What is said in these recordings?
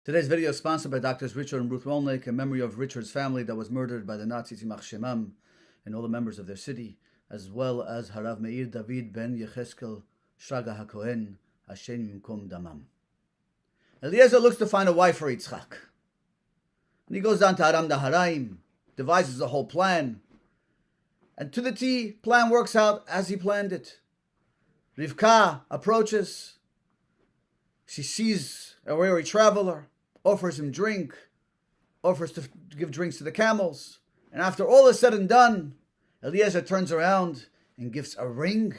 Today's video is sponsored by Doctors Richard and Ruth Rolnick in memory of Richard's family that was murdered by the Nazis, Yimach Shemam, and all the members of their city, as well as Harav Meir David ben Yecheskel Shraga HaKohen, Hashem Yimkom Damam. Eliezer looks to find a wife for Yitzchak. And he goes down to Aram Daharaim, devises a whole plan, and to the T, plan works out as he planned it. Rivka approaches. She sees a weary traveler, offers him drink, offers to give drinks to the camels. And after all is said and done, Eliezer turns around and gives a ring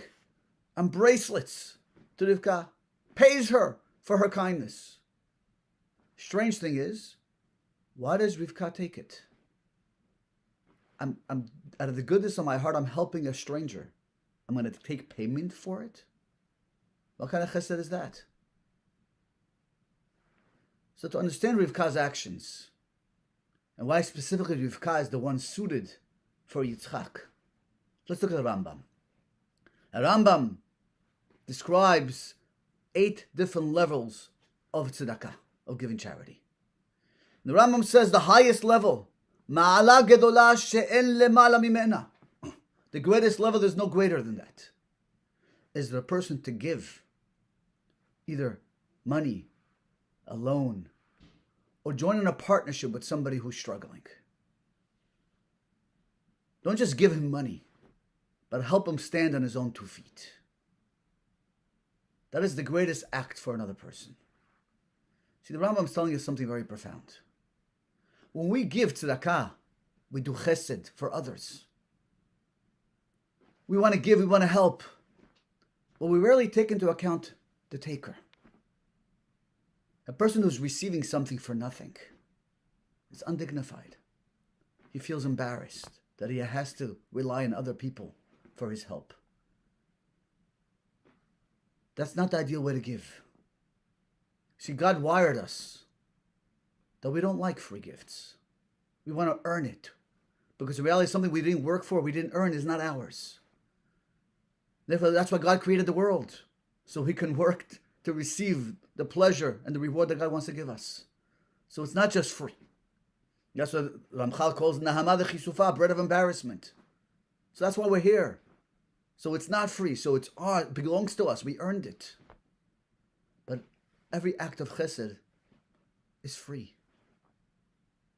and bracelets to Rivka, pays her for her kindness. Strange thing is, why does Rivka take it? I'm out of the goodness of my heart, I'm helping a stranger. I'm going to take payment for it? What kind of chesed is that? So to understand Rivka's actions, and why specifically Rivka is the one suited for Yitzchak, let's look at the Rambam. The Rambam describes 8 different levels of tzedakah, of giving charity. The Rambam says the highest level, Ma'ala gedola she'en lemala mimena, the greatest level, there's no greater than that, is the person to give either money, a loan, or join in a partnership with somebody who's struggling. Don't just give him money, but help him stand on his own 2 feet. That is the greatest act for another person. See, the Rambam is telling us something very profound. When we give tzedakah, we do chesed for others. We want to give, we want to help, but we rarely take into account the taker. A person who's receiving something for nothing is undignified. He feels embarrassed that he has to rely on other people for his help. That's not the ideal way to give. See, God wired us that we don't like free gifts. We want to earn it. Because the reality is something we didn't work for, we didn't earn, is not ours. Therefore, that's why God created the world. So we can work to receive the pleasure and the reward that God wants to give us. So it's not just free. That's what Ramchal calls Nahama de Chisufa, bread of embarrassment. So that's why we're here. So it's not free. So it belongs to us. We earned it. But every act of chesed is free.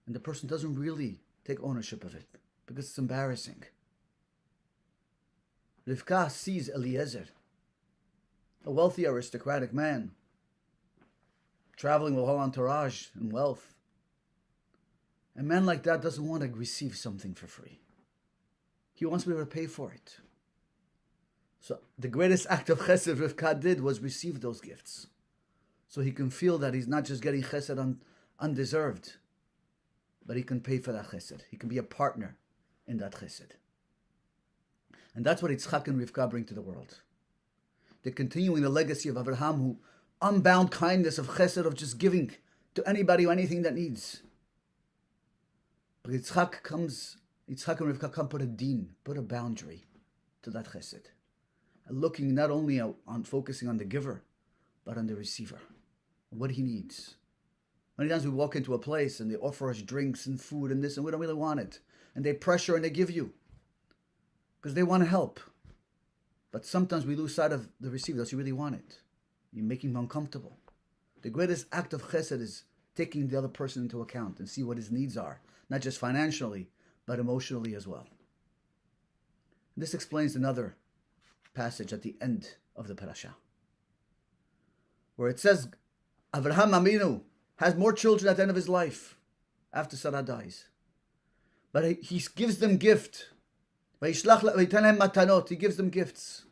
And the person doesn't really take ownership of it because it's embarrassing. Rivka sees Eliezer, a wealthy aristocratic man, traveling with a whole entourage and wealth. A man like that doesn't want to receive something for free. He wants to be able to pay for it. So the greatest act of chesed Rivka did was receive those gifts. So he can feel that he's not just getting chesed undeserved, but he can pay for that chesed. He can be a partner in that chesed. And that's what Yitzchak and Rivka bring to the world. They're continuing the legacy of Abraham, who unbound kindness of chesed, of just giving to anybody or anything that needs. But Yitzchak and Rivka come put a din, put a boundary to that chesed. And looking not only on focusing on the giver, but on the receiver, what he needs. Many times we walk into a place and they offer us drinks and food and this, and we don't really want it. And they pressure and they give you, because they want to help. But sometimes we lose sight of the receiver. Does he really want it? You're making him uncomfortable. The greatest act of chesed is taking the other person into account and see what his needs are, not just financially, but emotionally as well. This explains another passage at the end of the Parashat, where it says Avraham Aminu has more children at the end of his life after Sarah dies. But he gives them gift. He gives them gifts.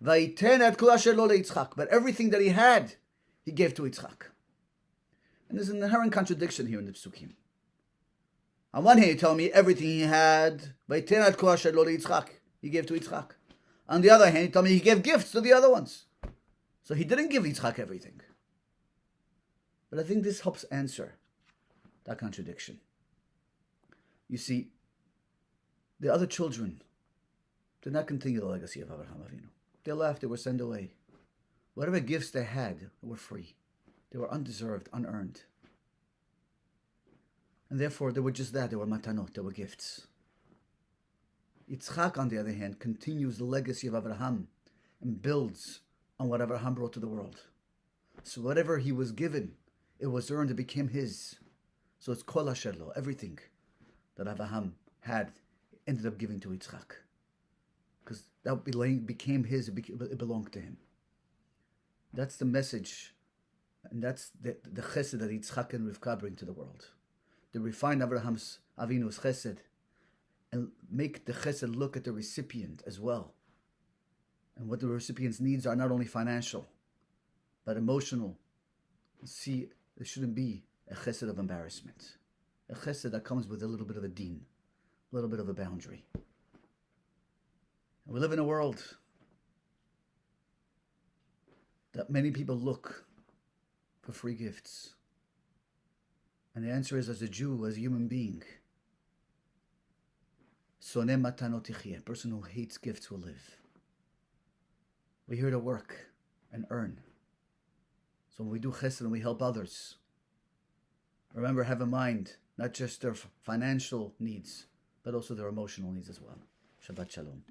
But everything that he had, he gave to Yitzchak. And there's an inherent contradiction here in the Psukim. On one hand, you tell me everything he had, he gave to Yitzchak. On the other hand, you tell me he gave gifts to the other ones. So he didn't give Yitzchak everything. But I think this helps answer that contradiction. You see, the other children did not continue the legacy of Abraham Avinu. They left, they were sent away. Whatever gifts they had were free. They were undeserved, unearned. And therefore, they were just that. They were matanot. They were gifts. Yitzchak, on the other hand, continues the legacy of Avraham and builds on what Avraham brought to the world. So whatever he was given, it was earned, it became his. So it's kol asher lo, everything that Avraham had ended up giving to Yitzchak. Because that became his, it belonged to him. That's the message, and that's the chesed that Yitzchak and Rivka bring to the world. They refine Abraham's Avinu's chesed and make the chesed look at the recipient as well. And what the recipient's needs are not only financial, but emotional. See, there shouldn't be a chesed of embarrassment. A chesed that comes with a little bit of a din, a little bit of a boundary. And we live in a world that many people look for free gifts. And the answer is, as a Jew, as a human being, soneh matanot yichyeh, a person who hates gifts will live. We're here to work and earn. So when we do chesed and we help others, remember, have in mind not just their financial needs, but also their emotional needs as well. Shabbat Shalom.